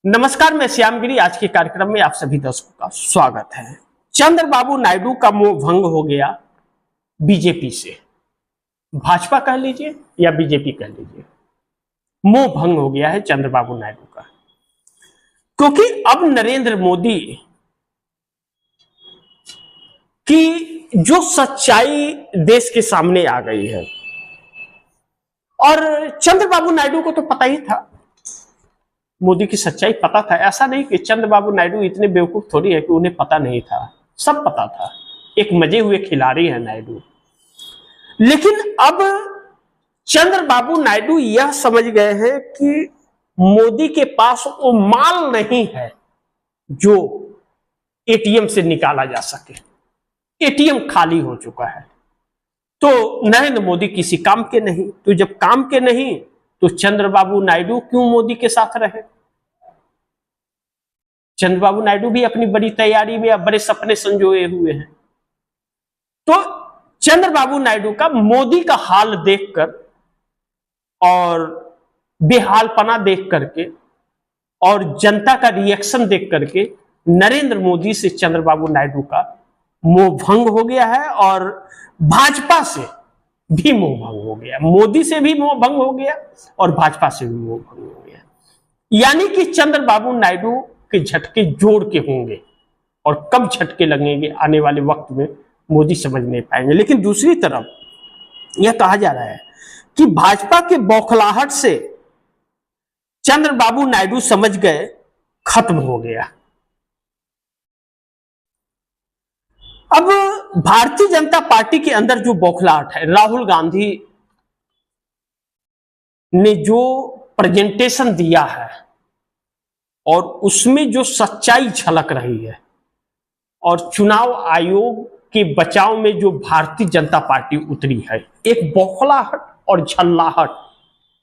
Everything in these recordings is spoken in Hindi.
नमस्कार, मैं श्यामगिरी। आज के कार्यक्रम में आप सभी दर्शकों का स्वागत है। चंद्रबाबू नायडू का मोह भंग हो गया बीजेपी से। भाजपा कह लीजिए या बीजेपी कह लीजिए, मोह भंग हो गया है चंद्रबाबू नायडू का, क्योंकि अब नरेंद्र मोदी की जो सच्चाई देश के सामने आ गई है, और चंद्रबाबू नायडू को तो पता ही था, मोदी की सच्चाई पता था। ऐसा नहीं कि चंद्रबाबू नायडू इतने बेवकूफ थोड़ी है कि उन्हें पता नहीं था, सब पता था। एक मजे हुए खिलाड़ी है नायडू। लेकिन अब चंद्रबाबू नायडू यह समझ गए हैं कि मोदी के पास वो माल नहीं है जो एटीएम से निकाला जा सके। एटीएम खाली हो चुका है। तो नरेंद्र मोदी किसी काम के नहीं, तो जब काम के नहीं तो चंद्रबाबू नायडू क्यों मोदी के साथ रहे? चंद्रबाबू नायडू भी अपनी बड़ी तैयारी में, बड़े सपने संजोए हुए हैं। तो चंद्रबाबू नायडू का मोदी का हाल देखकर और बेहालपना देख करके और जनता का रिएक्शन देख करके नरेंद्र मोदी से चंद्रबाबू नायडू का मोह भंग हो गया है, और भाजपा से भी मोह भंग हो गया। मोदी से भी मोह भंग हो गया और भाजपा से भी मोह भंग हो गया। यानी कि चंद्रबाबू नायडू के झटके जोड़ के होंगे, और कब झटके लगेंगे आने वाले वक्त में मोदी समझ नहीं पाएंगे। लेकिन दूसरी तरफ यह कहा जा रहा है कि भाजपा के बौखलाहट से चंद्रबाबू नायडू समझ गए खत्म हो गया। अब भारतीय जनता पार्टी के अंदर जो बौखलाहट है, राहुल गांधी ने जो प्रेजेंटेशन दिया है और उसमें जो सच्चाई झलक रही है, और चुनाव आयोग के बचाव में जो भारतीय जनता पार्टी उतरी है, एक बौखलाहट और झल्लाहट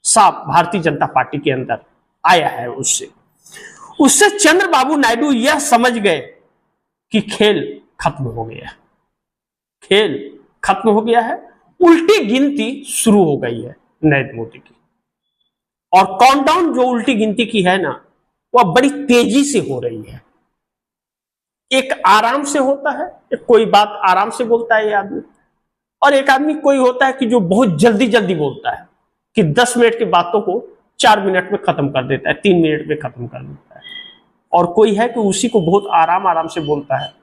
साफ भारतीय जनता पार्टी के अंदर आया है। उससे चंद्रबाबू नायडू यह समझ गए कि खेल खत्म हो गया, खेल खत्म हो गया है। उल्टी गिनती शुरू हो गई है नरेंद्र मोदी की, और काउंटडाउन जो उल्टी गिनती की है ना, वह बड़ी तेजी से हो रही है। एक आराम से होता है, एक कोई बात आराम से बोलता है ये आदमी, और एक आदमी कोई होता है कि जो बहुत जल्दी जल्दी बोलता है, कि 10 मिनट की बातों को 4 मिनट में खत्म कर देता है, 3 मिनट में खत्म कर देता है। और कोई है कि उसी को बहुत आराम आराम से बोलता है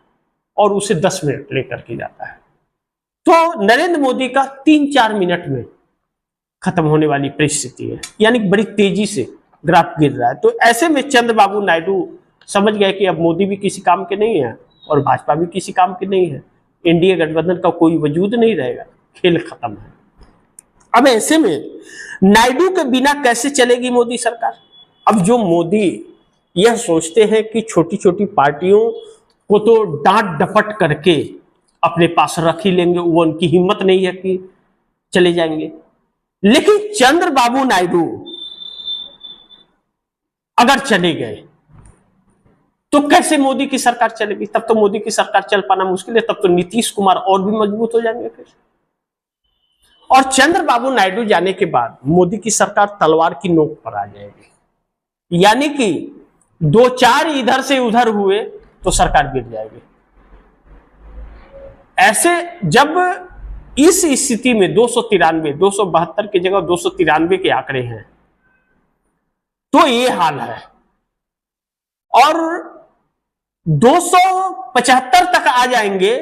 और उसे 10 मिनट लेकर के जाता है। तो नरेंद्र मोदी का 3-4 मिनट में खत्म होने वाली परिस्थिति है, यानी बड़ी तेजी से ग्राफ गिर रहा है। तो ऐसे में चंद्रबाबू नायडू समझ गए कि अब मोदी भी किसी काम के नहीं है और भाजपा भी किसी काम के नहीं है, एनडीए गठबंधन का कोई वजूद नहीं रहेगा, खेल खत्म है। अब ऐसे में नायडू के बिना कैसे चलेगी मोदी सरकार? अब जो मोदी यह सोचते हैं कि छोटी छोटी पार्टियों को तो डांट डपट करके अपने पास रख ही लेंगे, वो उनकी हिम्मत नहीं है कि चले जाएंगे। लेकिन चंद्रबाबू नायडू अगर चले गए तो कैसे मोदी की सरकार चलेगी? तब तो मोदी की सरकार चल पाना मुश्किल है, तब तो नीतीश कुमार और भी मजबूत हो जाएंगे फिर। और चंद्रबाबू नायडू जाने के बाद मोदी की सरकार तलवार की नोक पर आ जाएगी, यानी कि 2-4 इधर से उधर हुए तो सरकार गिर जाएगी। ऐसे जब इस स्थिति में 293, 272 की जगह 293 के आंकड़े हैं, तो ये हाल है, और 275 तक आ जाएंगे,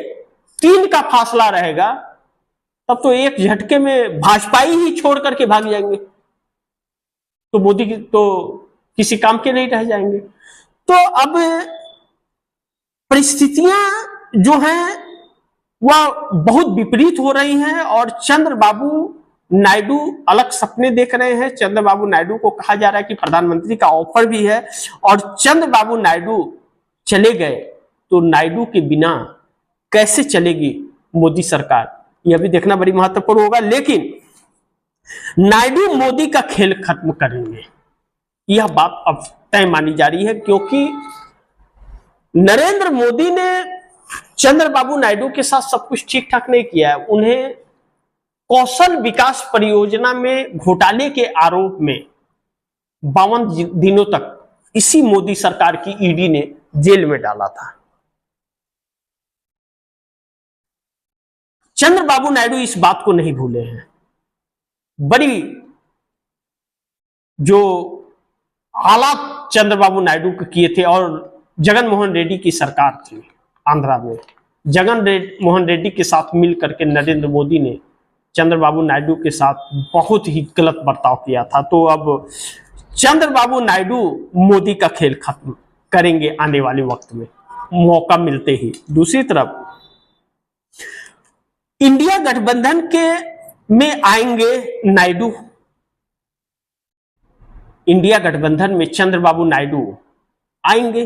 3 का फासला रहेगा, तब तो एक झटके में भाजपा ही छोड़ करके भाग जाएंगे, तो मोदी की तो किसी काम के नहीं रह जाएंगे। तो अब परिस्थितियां जो हैं वह बहुत विपरीत हो रही हैं, और चंद्रबाबू नायडू अलग सपने देख रहे हैं। चंद्रबाबू नायडू को कहा जा रहा है कि प्रधानमंत्री का ऑफर भी है, और चंद्रबाबू नायडू चले गए तो नायडू के बिना कैसे चलेगी मोदी सरकार, यह भी देखना बड़ी महत्वपूर्ण होगा। लेकिन नायडू मोदी का खेल खत्म करेंगे, यह बात अब तय मानी जा रही है, क्योंकि नरेंद्र मोदी ने चंद्रबाबू नायडू के साथ सब कुछ ठीक ठाक नहीं किया है। उन्हें कौशल विकास परियोजना में घोटाले के आरोप में 52 दिनों तक इसी मोदी सरकार की ईडी ने जेल में डाला था। चंद्रबाबू नायडू इस बात को नहीं भूले हैं। बड़ी जो हालात चंद्रबाबू नायडू को किए थे, और जगन मोहन रेड्डी की सरकार थी आंध्रा में, मोहन रेड्डी के साथ मिल करके नरेंद्र मोदी ने चंद्रबाबू नायडू के साथ बहुत ही गलत बर्ताव किया था। तो अब चंद्रबाबू नायडू मोदी का खेल खत्म करेंगे आने वाले वक्त में, मौका मिलते ही। दूसरी तरफ इंडिया गठबंधन के में आएंगे नायडू। इंडिया गठबंधन में चंद्रबाबू नायडू आएंगे,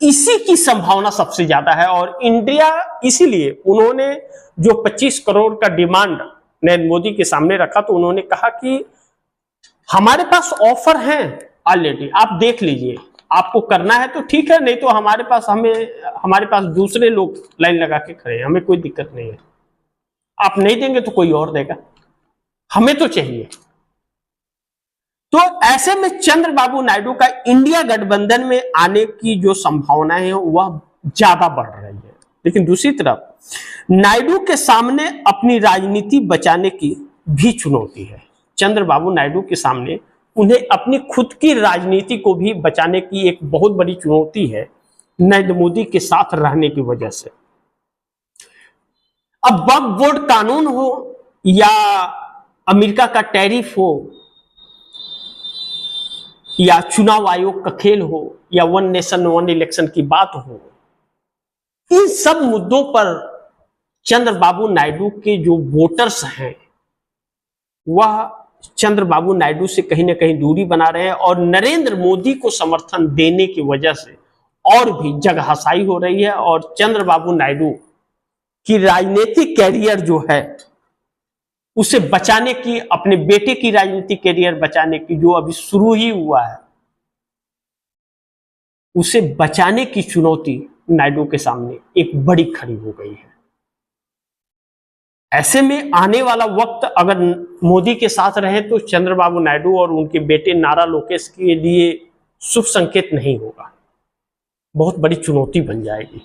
इसी की संभावना सबसे ज्यादा है। और इंडिया, इसीलिए उन्होंने जो 25 करोड़ का डिमांड नरेंद्र मोदी के सामने रखा, तो उन्होंने कहा कि हमारे पास ऑफर हैं ऑलरेडी, आप देख लीजिए, आपको करना है तो ठीक है, नहीं तो हमारे पास दूसरे लोग लाइन लगा के खड़े हैं, हमें कोई दिक्कत नहीं है। आप नहीं देंगे तो कोई और देगा, हमें तो चाहिए। तो ऐसे में चंद्रबाबू नायडू का इंडिया गठबंधन में आने की जो संभावना है वह ज्यादा बढ़ रही है। लेकिन दूसरी तरफ नायडू के सामने अपनी राजनीति बचाने की भी चुनौती है। चंद्रबाबू नायडू के सामने उन्हें अपनी खुद की राजनीति को भी बचाने की एक बहुत बड़ी चुनौती है, नरेंद्र मोदी के साथ रहने की वजह से। अब वक्फ बोर्ड कानून हो या अमेरिका का टैरिफ हो या चुनाव आयोग का खेल हो या वन नेशन वन इलेक्शन की बात हो, इन सब मुद्दों पर चंद्रबाबू नायडू के जो वोटर्स हैं वह चंद्रबाबू नायडू से कहीं ना कहीं दूरी बना रहे हैं, और नरेंद्र मोदी को समर्थन देने की वजह से और भी जगहसाई हो रही है। और चंद्रबाबू नायडू की राजनीतिक कैरियर जो है उसे बचाने की, अपने बेटे की राजनीतिक कैरियर बचाने की, जो अभी शुरू ही हुआ है, उसे बचाने की चुनौती नायडू के सामने एक बड़ी खड़ी हो गई है। ऐसे में आने वाला वक्त अगर मोदी के साथ रहे तो चंद्रबाबू नायडू और उनके बेटे नारा लोकेश के लिए शुभ संकेत नहीं होगा, बहुत बड़ी चुनौती बन जाएगी।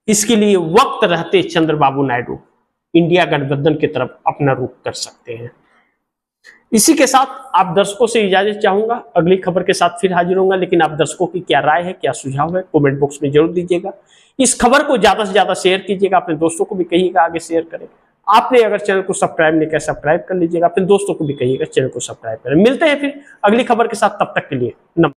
इसके लिए वक्त रहते चंद्रबाबू नायडू इंडिया गठबंधन की तरफ अपना रुख कर सकते हैं। इसी के साथ आप दर्शकों से इजाजत चाहूंगा, अगली खबर के साथ फिर हाजिर होऊंगा। लेकिन आप दर्शकों की क्या राय है, क्या सुझाव है, कमेंट बॉक्स में जरूर दीजिएगा। इस खबर को ज्यादा से ज्यादा शेयर कीजिएगा, अपने दोस्तों को भी कहिएगा आगे शेयर करें। आपने अगर चैनल को सब्सक्राइब नहीं किया, सब्सक्राइब कर लीजिएगा, अपने दोस्तों को भी कहिएगा चैनल को सब्सक्राइब करें। मिलते हैं फिर अगली खबर के साथ, तब तक के लिए नमस्कार।